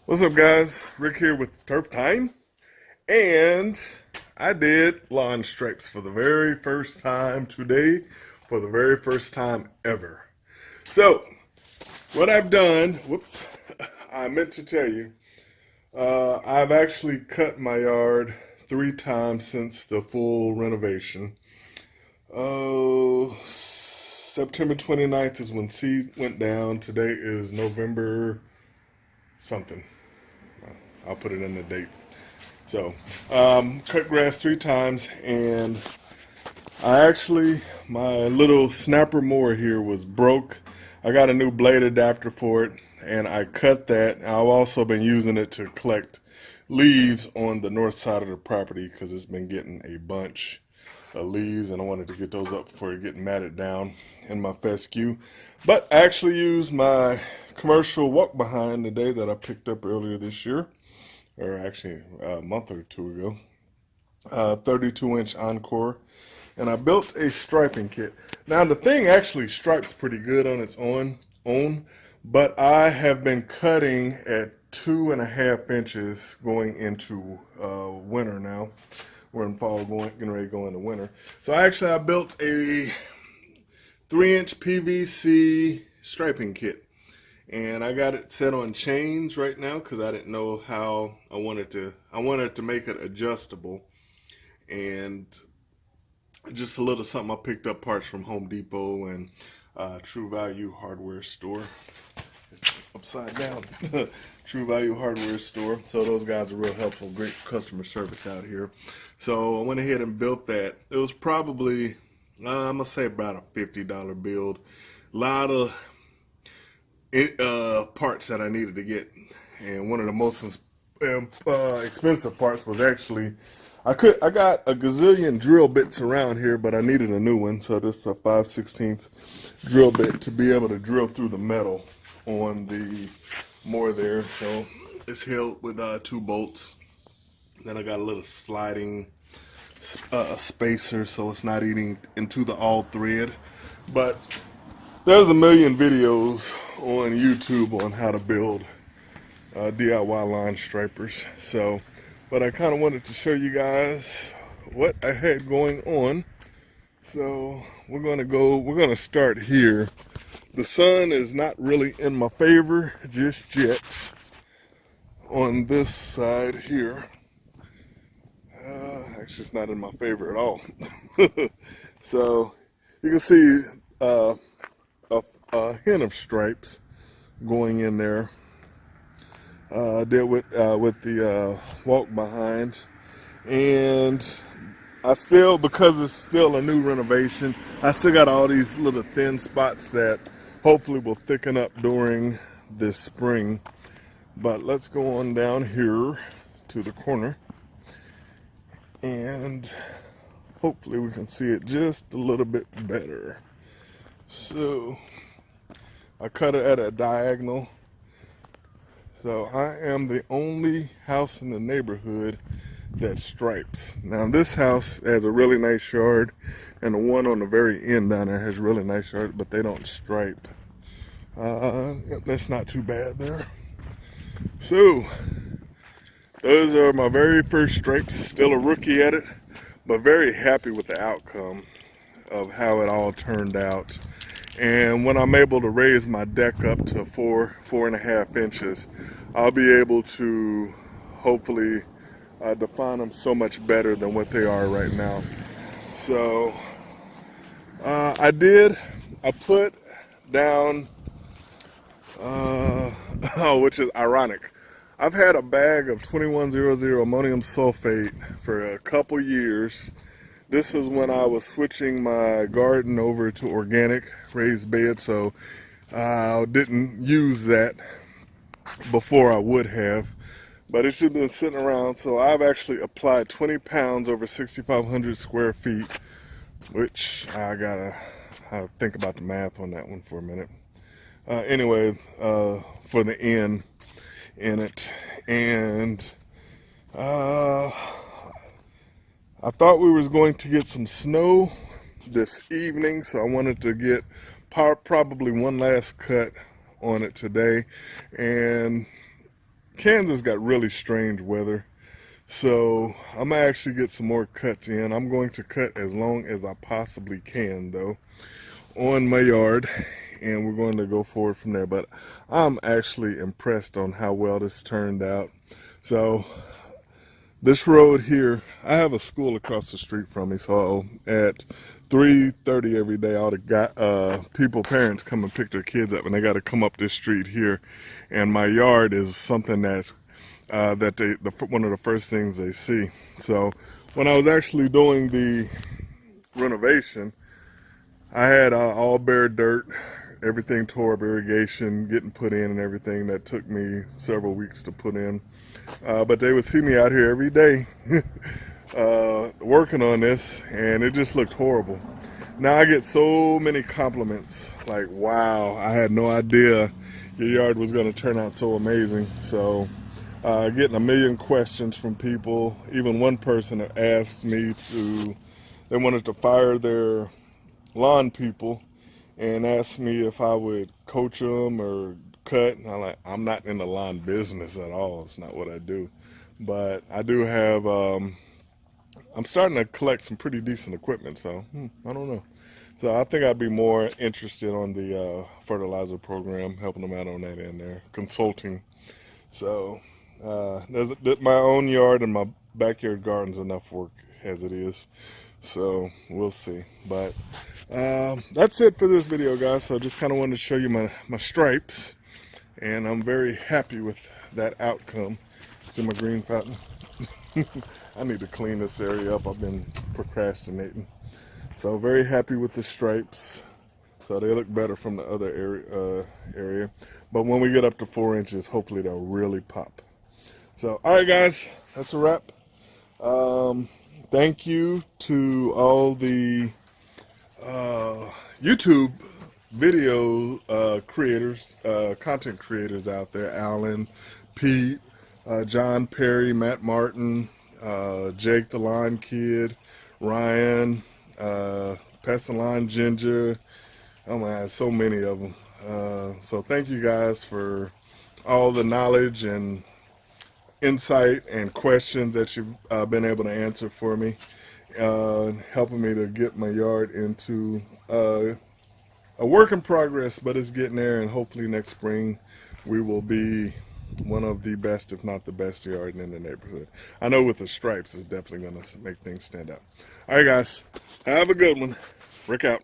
What's up, guys? Rick here with Turf Time, and I did lawn stripes for the very first time today, for the very first time ever. So, what I've done, whoops, I meant to tell you, I've actually cut my yard 3 times since the full renovation. Oh, September 29th is when seed went down. Today is November something. I'll put it in the date. So, cut grass 3 times, and my little snapper mower here was broke. I got a new blade adapter for it, and I cut that. I've also been using it to collect leaves on the north side of the property because it's been getting a bunch of leaves, and I wanted to get those up before it get matted down in my fescue. But I actually used my commercial walk behind today that I picked up earlier this year, or actually a month or two ago, 32-inch Encore, and I built a striping kit. Now the thing actually stripes pretty good on its own, but I have been cutting at 2.5 inches going into winter now. We're in fall, getting ready to go into winter. So I built a 3-inch PVC striping kit. And I got it set on chains right now because I didn't know how I wanted to make it adjustable. And just a little something, I picked up parts from Home Depot and True Value hardware store. It's upside down. True Value hardware store. So those guys are real helpful, great customer service out here. So I went ahead and built that. It was probably, I'm gonna say about a $50 build. A lot of parts that I needed to get, and one of the most expensive parts was actually I got a gazillion drill bits around here, but I needed a new one. So this is a 5/16 drill bit to be able to drill through the metal on the mower there. So it's held with 2 bolts. Then I got a little sliding spacer so it's not eating into the all thread. But there's a million videos on YouTube on how to build DIY lawn stripers. So, but I kind of wanted to show you guys what I had going on. So we're gonna start here. The sun is not really in my favor just yet on this side here. Actually, it's not in my favor at all. So you can see a hint of stripes going in there. Did with the walk behind, and because it's still a new renovation, I still got all these little thin spots that hopefully will thicken up during this spring. But let's go on down here to the corner, and hopefully we can see it just a little bit better. So I cut it at a diagonal. So I am the only house in the neighborhood that stripes. Now this house has a really nice yard, and the one on the very end down there has a really nice yard, but they don't stripe. That's not too bad there. So those are my very first stripes. Still a rookie at it, but very happy with the outcome of how it all turned out. And when I'm able to raise my deck up to 4.5 inches, I'll be able to hopefully define them so much better than what they are right now. So I put down, which is ironic. I've had a bag of 2100 ammonium sulfate for a couple years. This is when I was switching my garden over to organic raised bed, so I didn't use that before I would have. But it's just been sitting around, so I've actually applied 20 pounds over 6,500 square feet, which I'll think about the math on that one for a minute. Anyway, for the N in it, and I thought we was going to get some snow this evening, so I wanted to get probably one last cut on it today, and Kansas got really strange weather. So I'm gonna actually get some more cuts in. I'm going to cut as long as I possibly can though on my yard, and we're going to go forward from there. But I'm actually impressed on how well this turned out. So this road here, I have a school across the street from me, so at 3:30 every day, all the parents come and pick their kids up, and they got to come up this street here. And my yard is something that's one of the first things they see. So when I was actually doing the renovation, I had all bare dirt, everything tore up, irrigation getting put in and everything. That took me several weeks to put in. But they would see me out here every day working on this, and it just looked horrible. Now I get so many compliments, like, wow, I had no idea your yard was going to turn out so amazing. So getting a million questions from people. Even one person asked me they wanted to fire their lawn people and asked me if I would coach them or cut. And I'm not in the lawn business at all. It's not what I do. But I do have, I'm starting to collect some pretty decent equipment, so I don't know. So I think I'd be more interested on the fertilizer program, helping them out on that end there, consulting. So my own yard and my backyard garden's enough work as it is. So we'll see. But that's it for this video, guys. So I just kind of wanted to show you my stripes, and I'm very happy with that outcome. See my green fountain? I need to clean this area up. I've been procrastinating. So very happy with the stripes. So they look better from the other area. But when we get up to 4 inches, hopefully they'll really pop. So, all right, guys, that's a wrap. Thank you to all the YouTube video creators, content creators out there. Alan, Pete, John Perry, Matt Martin, Jake the Line Kid, Ryan, Pestalon Ginger. Oh man, so many of them. So thank you guys for all the knowledge and insight and questions that you've been able to answer for me, helping me to get my yard into a work in progress, but it's getting there, and hopefully next spring we will be one of the best, if not the best, yard in the neighborhood. I know with the stripes, it's definitely going to make things stand out. All right, guys, have a good one. Rick out.